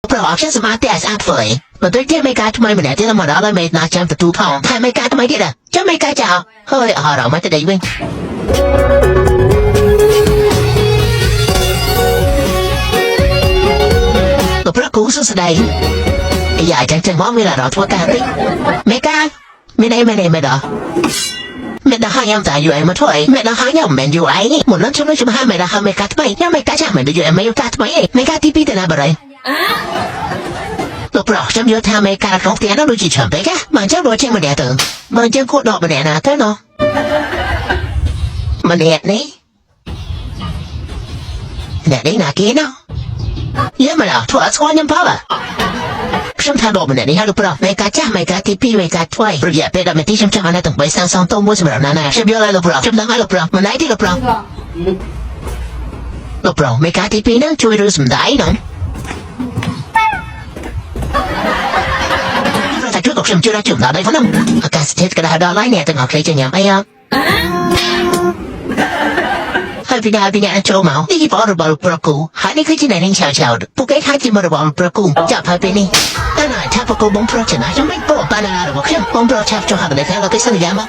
เพราะฉันสมาร์ทแต่สะอาดเลยแต่ตัวที่ไม่กล้าทำไมมันเนี่ยที่เรามาแล้วไม่น่าจำตัวทองถ้าไม่กล้าทำไมดิล่ะจะไม่กล้าจะเฮ้ยเราไม่จะได้วิ่งตัวพระกูสุดใดอยากจะมองเวลาเราทั่วกันดิไม่กล้าไม่ได้ดอกไม่ได้ห้ามใจอยู่ไอ้มาถ้วยไม่ได้ห้ามแมนอยู่ไอ้หมดแล้วฉันไม่จะมาห้ามไม่ได้ห้ามไม่กล้าทำไมยังไม่กล้าจะมันอยู่ไอ้ไม่กล้าทำไมไม่กล้าที่พี่แต่ละอะไรตัวปลอกฉันเยอะทำไม่กล้าของเตียนเราดูจีฉ่ำไปแค่มันจะรวยเช่นมันเดียตึงมันจะโคตรดอกมันเดียนะเท่านั้นมันเดียนี่เดียนี่น่ากินเนาะเยอะมาแล้วถั่วสวนยังพอละฉันทำดอกมันเดียนี่ฮะลูกปลอกไม่กล้าจ้าไม่กล้าที่พี่ไม่กล้าถ้วยประหยัดไปดอกมันที่ฉันจะหาในตึงไปสร้างสองตัวมือสำหรับนาฉันเยอะเลยลูกปลอกฉันตั้งให้ลูกปลอกมันไหนที่ลูกปลอกลูกปลอกไม่กล้าที่พี่นั่งช่วยรู้สมได้เนาะถ้าช่วยกับฉันช่วยได้จุดเราได้ฟังอากาศเทศกระดาษดอลลาร์เนี่ยต้องเอาใครจะยังไงอ่ะให้พี่ดาพี่เนี่ยโจมเอาที่บอลบอลปรกูหานี่คือที่ไหนนิ่งเฉาๆพวกไอ้ข้าที่บอลบอลปรกูจับพายไปนี่แต่หน่อยถ้าพวกกูบงโปรชนะจะไม่โปรปานาหรือว่าเข้มบงโปรชาบจะหาอะไรแค่เราไปสัญญามั้ง